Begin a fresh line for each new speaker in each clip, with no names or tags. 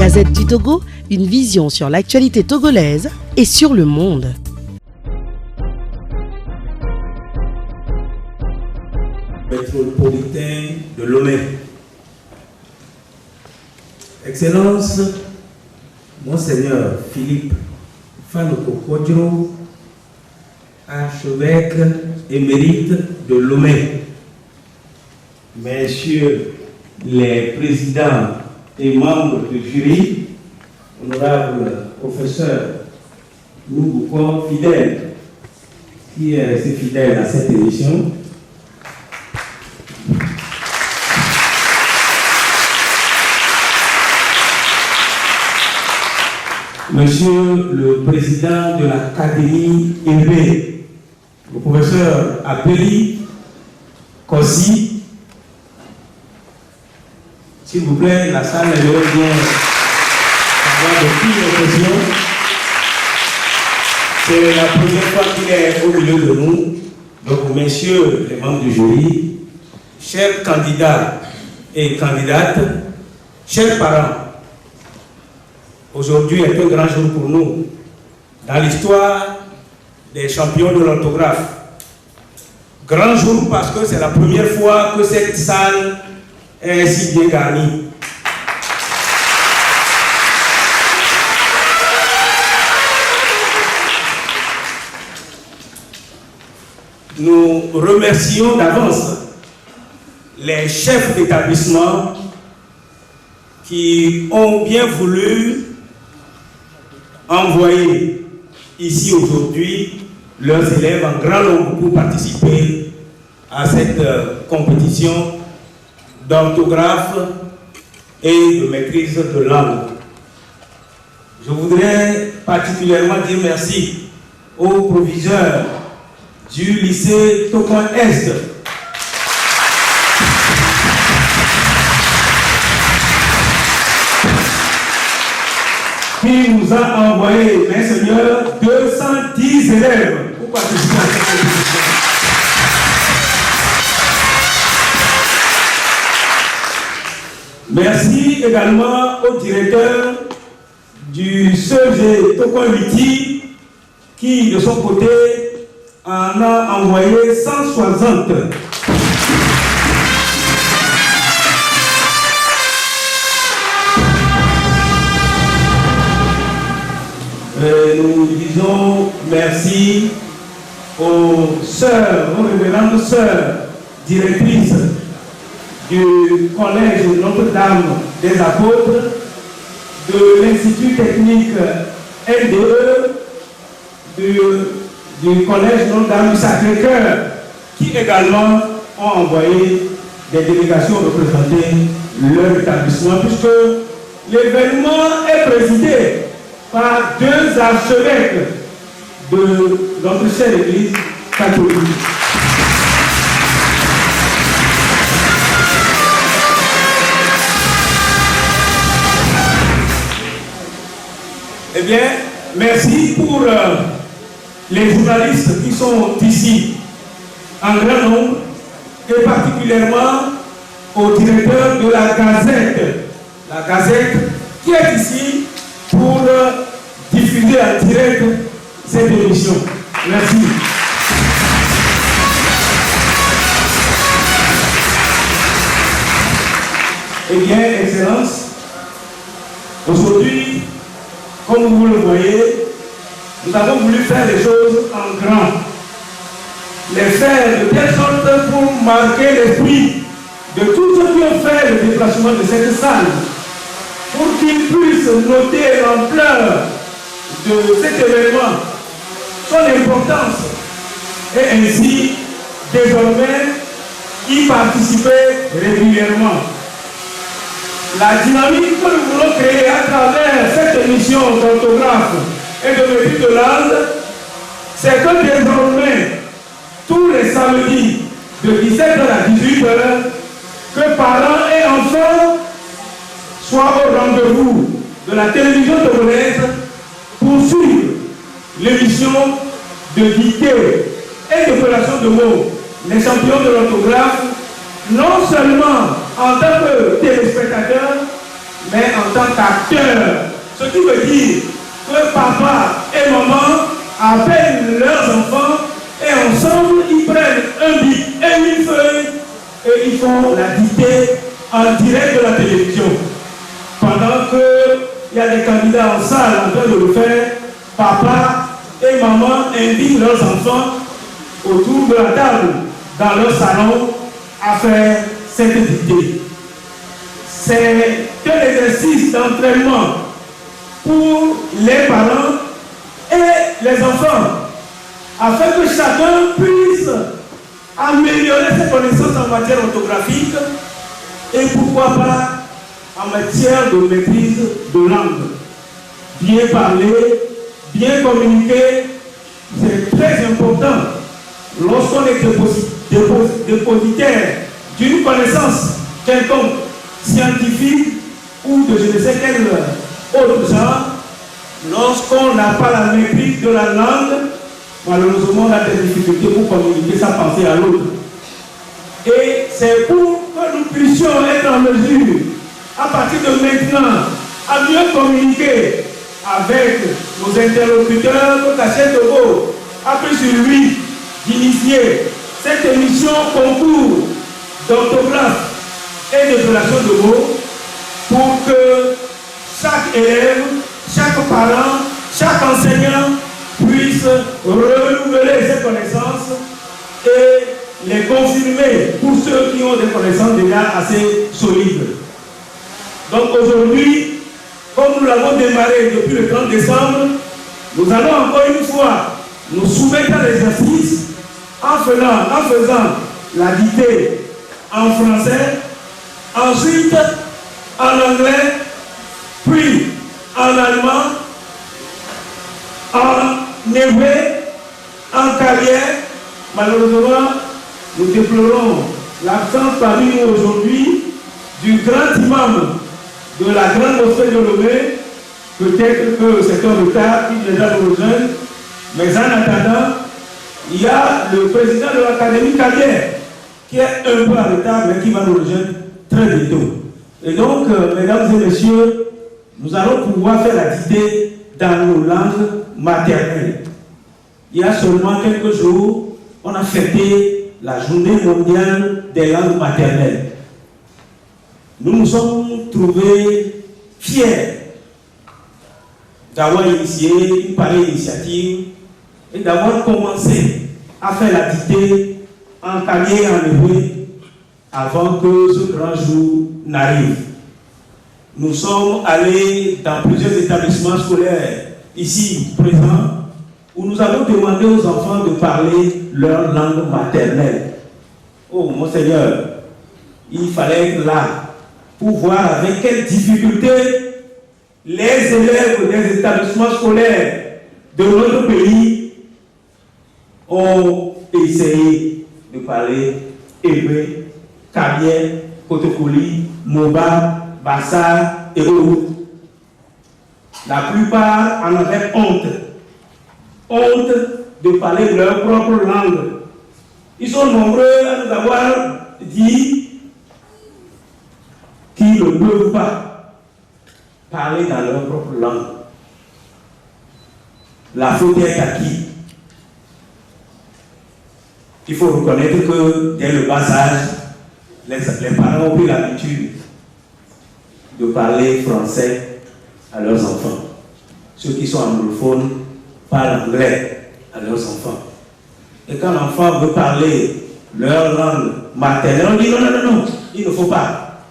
Gazette du Togo, une vision sur l'actualité togolaise et sur le monde.
Métropolitain de Lomé. Excellence, Monseigneur Philippe Fanoko Kodjo, archevêque émérite de Lomé. Messieurs les présidents et membres du jury, honorable professeur Noubouko Fidèle, qui est resté fidèle à cette émission, Monsieur le président de l'Académie Hervé, le professeur Apeli Kossi, s'il vous plaît, la salle est bien avoir de toutes les questions. C'est la première fois qu'il est au milieu de nous. Donc, messieurs les membres du jury, chers candidats et candidates, chers parents, aujourd'hui est un grand jour pour nous dans l'histoire des champions de l'orthographe. Grand jour parce que c'est la première fois que cette salle est ainsi bien garnie. Nous remercions d'avance les chefs d'établissement qui ont bien voulu envoyer ici aujourd'hui leurs élèves en grand nombre pour participer à cette compétition d'orthographe et de maîtrise de langue. Je voudrais particulièrement dire merci aux proviseurs du lycée Tokon Est qui nous a envoyé, mes seigneurs, 210 élèves pour participer à cette compétition. Merci également au directeur du CEG Tokon Liti qui, de son côté, en a envoyé 160. Nous disons merci aux sœurs, aux révérendes sœurs directrices du collège Notre-Dame des Apôtres, de l'Institut technique LDE, du collège Notre-Dame du Sacré-Cœur, qui également ont envoyé des délégations représenter leur établissement, puisque l'événement est présidé par deux archevêques de notre chère Église catholique. Eh bien, merci pour les journalistes qui sont ici en grand nombre et particulièrement au directeur de la Gazette qui est ici pour diffuser en direct cette émission. Merci. Eh bien, Excellence, aujourd'hui, comme vous le voyez, nous avons voulu faire les choses en grand. Les faire de telle sorte pour marquer l'esprit de tous ceux qui ont fait le déplacement de cette salle, pour qu'ils puissent noter l'ampleur de cet événement, son importance, et ainsi, désormais, y participer régulièrement. La dynamique que nous voulons créer à travers cette émission d'orthographe et de maîtrise de langue, c'est que désormais, tous les samedis, de 17h à 18h, que parents et enfants soient au rendez-vous de la télévision togolaise pour suivre l'émission de dictée et d'opération de mots, les champions de l'orthographe, non seulement en tant que téléspectateurs, mais en tant tant qu'acteurs. Ce qui veut dire que papa et maman appellent leurs enfants et ensemble ils prennent un bic et une feuille et ils font la dictée en direct de la télévision. Pendant qu'il y a des candidats en salle en train de le faire, papa et maman invitent leurs enfants autour de la table dans leur salon à faire cette dictée. C'est un exercice d'entraînement pour les parents et les enfants, afin que chacun puisse améliorer ses connaissances en matière orthographique et pourquoi pas en matière de maîtrise de langue. Bien parler, bien communiquer, c'est très important lorsqu'on est dépositaire d'une connaissance quelconque, scientifique ou de je ne sais quel autre genre. Lorsqu'on n'a pas la maîtrise de la langue, malheureusement on a des difficultés pour communiquer sa pensée à l'autre. Et c'est pour que nous puissions être en mesure, à partir de maintenant, à mieux communiquer avec nos interlocuteurs, que Cachet Togo a pris sur lui d'initier cette émission concours d'orthographe et de relation de mots pour que chaque élève, chaque parent, chaque enseignant puisse renouveler ses connaissances et les confirmer pour ceux qui ont des connaissances déjà assez solides. Donc aujourd'hui, comme nous l'avons démarré depuis le 30 décembre, nous allons encore une fois nous soumettre à l'exercice en faisant la dictée en français, ensuite en anglais, puis en allemand, en hébreu, en carrière. Malheureusement, nous déplorons l'absence parmi nous aujourd'hui du grand imam de la grande mosquée de Lomé. Peut-être que c'est un retard qui viendra nous rejoindre, mais en attendant, il y a le président de l'Académie carrière qui est un peu en retard, mais qui va nous rejoindre très bientôt. Et donc, mesdames et messieurs, nous allons pouvoir faire la dictée dans nos langues maternelles. Il y a seulement quelques jours, on a fêté la journée mondiale des langues maternelles. Nous nous sommes trouvés fiers d'avoir initié une pareille initiative et d'avoir commencé à faire la dictée en carrier et en hébreu avant que ce grand jour n'arrive. Nous sommes allés dans plusieurs établissements scolaires ici présents où nous avons demandé aux enfants de parler leur langue maternelle. Oh mon Seigneur, il fallait être là pour voir avec quelles difficultés les élèves des établissements scolaires de notre pays ont essayé de parler hébreu, Kabien, Kotokoli, Moba, Bassa et autres. La plupart en avaient honte. Honte de parler leur propre langue. Ils sont nombreux à nous avoir dit qu'ils ne peuvent pas parler dans leur propre langue. La faute est à qui? Il faut reconnaître que dès le bas âge, les parents ont pris l'habitude de parler français à leurs enfants. Ceux qui sont anglophones parlent anglais à leurs enfants. Et quand l'enfant veut parler leur langue maternelle, on dit non, il ne faut pas.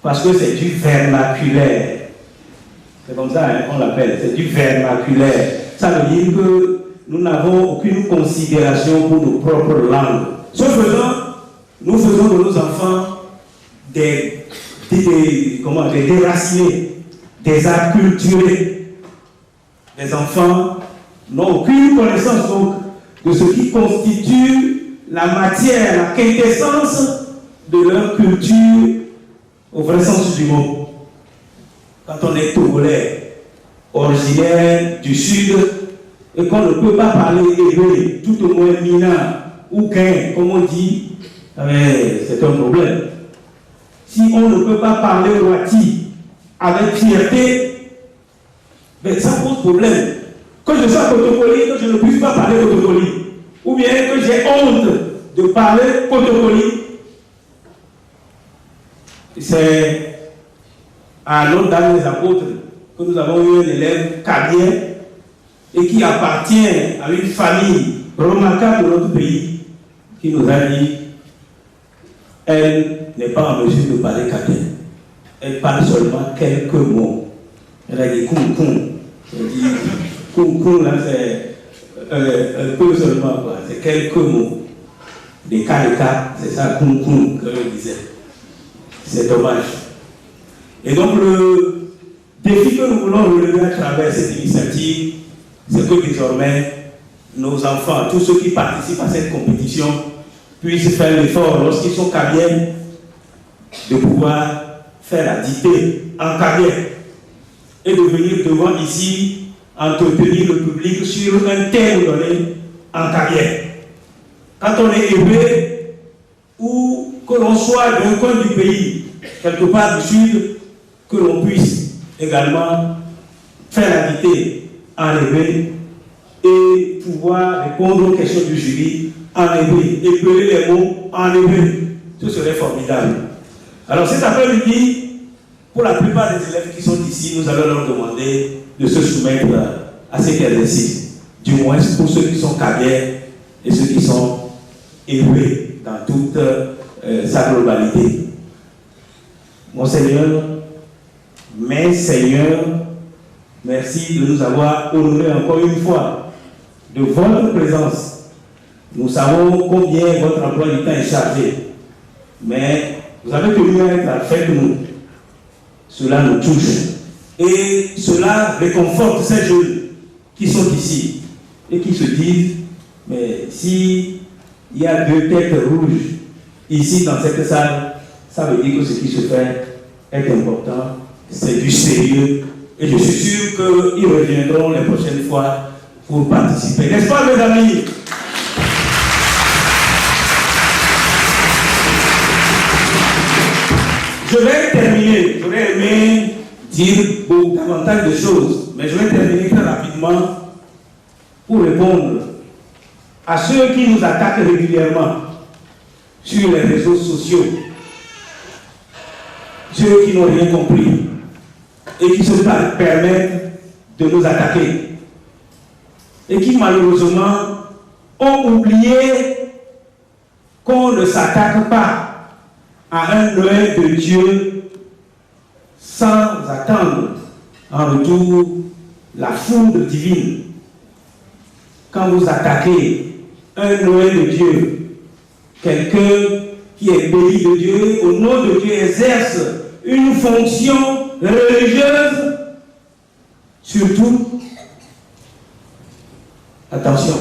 Parce que c'est du vernaculaire. C'est comme ça qu'on l'appelle, c'est du vernaculaire. Ça veut dire que nous n'avons aucune considération pour nos propres langues. Ce faisant, nous faisons de nos enfants des déracinés, des acculturés. Les enfants n'ont aucune connaissance donc de ce qui constitue la matière, la quintessence de leur culture au vrai sens du mot. Quand on est togolais, originaire du sud, et qu'on ne peut pas parler hébreu, tout au moins mina ou quin, comme on dit, c'est un problème. Si on ne peut pas parler wati, avec fierté, mais ça pose problème. Que je sois Kotokoli, que je ne puisse pas parler Kotokoli, ou bien que j'ai honte de parler Kotokoli, c'est à Notre-Dame des Apôtres que nous avons eu un élève kabien et qui appartient à une famille remarquable de notre pays, qui nous a dit elle n'est pas en mesure de parler kabien. Elle parle seulement quelques mots. Elle a dit koum koum. Elle dit koum koum là c'est un peu seulement quoi. C'est quelques mots. Des cas, c'est ça koum koum que je disais. C'est dommage. Et donc le défi que nous voulons relever à travers cette initiative, c'est que désormais nos enfants, tous ceux qui participent à cette compétition, puissent faire l'effort lorsqu'ils sont kabiens de pouvoir faire la dictée en kabien et de venir devant ici entretenir le public sur un thème donné en kabien. Quand on est élevé ou que l'on soit d'un coin du pays, quelque part du sud, que l'on puisse également faire la dictée en hébreu et pouvoir répondre aux questions du jury en hébreu, épeler les mots en hébreu. Ce serait formidable. Alors cet après-midi, pour la plupart des élèves qui sont ici, nous allons leur demander de se soumettre à cet exercice. Du moins pour ceux qui sont kabiens et ceux qui sont hébreux dans toute sa globalité. Mon Seigneur, mes Seigneurs, merci de nous avoir honorés encore une fois de votre présence. Nous savons combien votre emploi du temps est chargé, mais vous avez tenu à être avec nous. Cela nous touche et cela réconforte ces jeunes qui sont ici et qui se disent, mais si il y a deux têtes rouges ici dans cette salle, ça veut dire que ce qui se fait est important, c'est du sérieux et je suis sûr qu'ils reviendront les prochaines fois pour participer. N'est-ce pas mes amis? Je vais terminer, j'aurais aimé dire beaucoup davantage de choses, mais je vais terminer très rapidement pour répondre à ceux qui nous attaquent régulièrement sur les réseaux sociaux, ceux qui n'ont rien compris et qui se permettent de nous attaquer et qui malheureusement ont oublié qu'on ne s'attaque pas à un Noël de Dieu sans attendre en retour la foudre divine. Quand vous attaquez un Noël de Dieu, quelqu'un qui est béni de Dieu, au nom de Dieu, exerce une fonction religieuse, surtout, attention,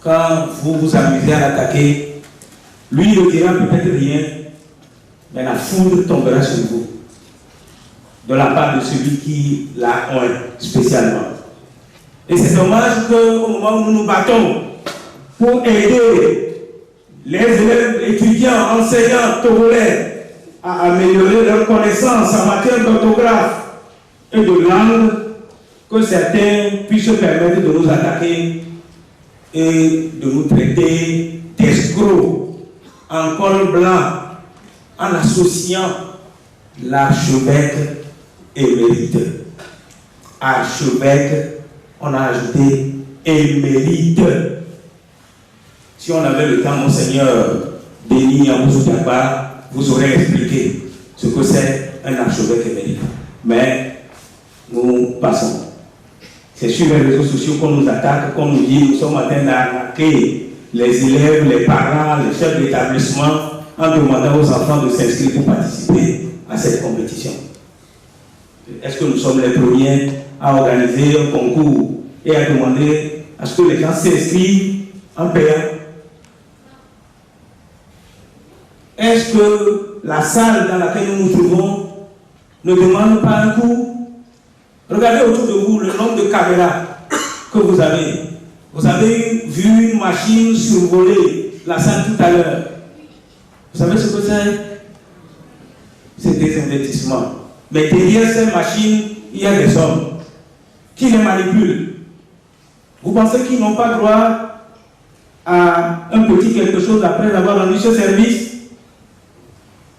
quand vous vous amusez à l'attaquer, lui ne dira peut-être rien, mais la foudre tombera sur vous, de la part de celui qui l'a oint spécialement. Et c'est dommage qu'au moment où nous nous battons pour aider les élèves, étudiants, enseignants togolais à améliorer leurs connaissances en matière d'orthographe et de langue, que certains puissent se permettre de nous attaquer et de nous traiter d'escrocs en col blanc, en associant l'archevêque émérite. Archevêque, on a ajouté émérite. Si on avait le temps, Monseigneur Denis Amboussou-Diakba vous aurait expliqué ce que c'est un archevêque émérite. Mais nous passons. C'est sur les réseaux sociaux qu'on nous attaque, qu'on nous dit nous sommes en train d'arnaquer les élèves, les parents, les chefs d'établissement en demandant aux enfants de s'inscrire pour participer à cette compétition. Est-ce que nous sommes les premiers à organiser un concours et à demander à ce que les gens s'inscrivent en payant? Est-ce que la salle dans laquelle nous nous trouvons ne demande pas un cours? Regardez autour de vous le nombre de caméras que vous avez. Vous avez vu une machine survoler la salle tout à l'heure. Vous savez ce que c'est? C'est des investissements. Mais derrière ces machines, il y a des hommes qui les manipulent. Vous pensez qu'ils n'ont pas droit à un petit quelque chose après avoir rendu ce service?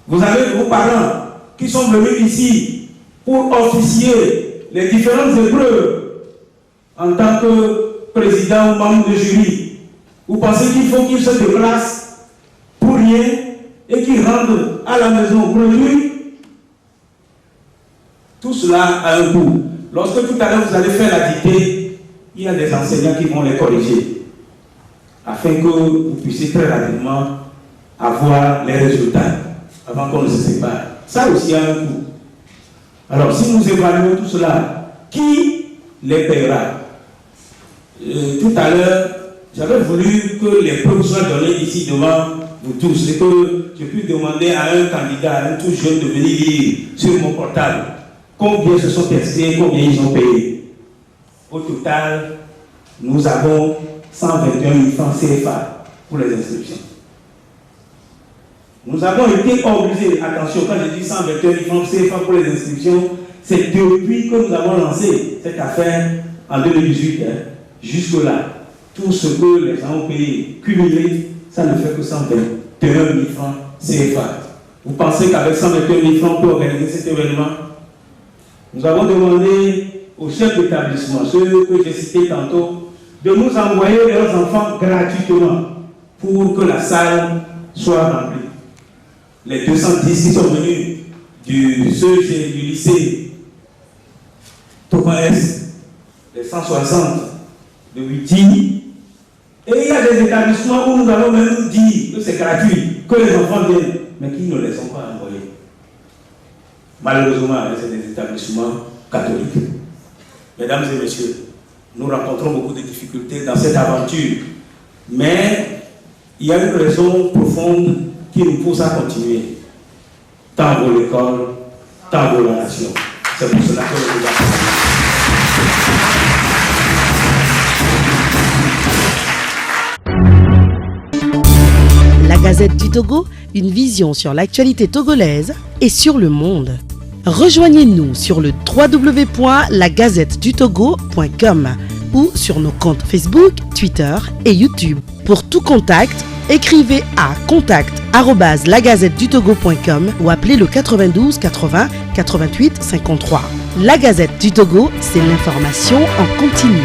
Vous avez vos parents qui sont venus ici pour officier les différentes épreuves en tant que président ou membre de jury. Vous pensez qu'il faut qu'ils se déplacent pour rien et qu'ils rentrent à la maison produit? Tout cela a un coût. Lorsque tout à l'heure vous allez faire la dictée, il y a des enseignants qui vont les corriger afin que vous puissiez très rapidement avoir les résultats avant qu'on ne se sépare. Ça aussi a un coût. Alors si nous évaluons tout cela, qui les paiera? Tout à l'heure, j'avais voulu que les preuves soient données ici devant vous tous et que je puisse demander à un candidat, à un tout jeune de venir lire sur mon portable combien se sont testés, combien ils ont payé. Au total, nous avons 121 000 francs CFA pour les inscriptions. Nous avons été obligés, attention, quand je dis 121 000 francs CFA pour les inscriptions, c'est depuis que nous avons lancé cette affaire en 2018, jusque-là. Tout ce que les gens ont payé, cumulé, ça ne fait que 121 000 francs CFA. Vous pensez qu'avec 121 000 francs, on peut organiser cet événement? Nous avons demandé aux chefs d'établissement, ceux que j'ai cités tantôt, de nous envoyer leurs enfants gratuitement pour que la salle soit remplie. Les 210 qui sont venus du CEG, du lycée Thomas S, les 160 de Witi, et il y a des établissements où nous avons même dit que c'est gratuit, que les enfants viennent, mais qui ne les ont pas envoyés. Malheureusement, c'est des établissements catholiques. Mesdames et messieurs, nous rencontrons beaucoup de difficultés dans cette aventure, mais il y a une raison profonde qui nous pousse à continuer. Tant vaut l'école, tant vaut la nation. C'est pour cela que nous
La Gazette du Togo, une vision sur l'actualité togolaise et sur le monde. Rejoignez-nous sur le www.lagazettedutogo.com ou sur nos comptes Facebook, Twitter et YouTube. Pour tout contact, écrivez à contact@lagazettedutogo.com ou appelez le 92 80 88 53. La Gazette du Togo, c'est l'information en continu.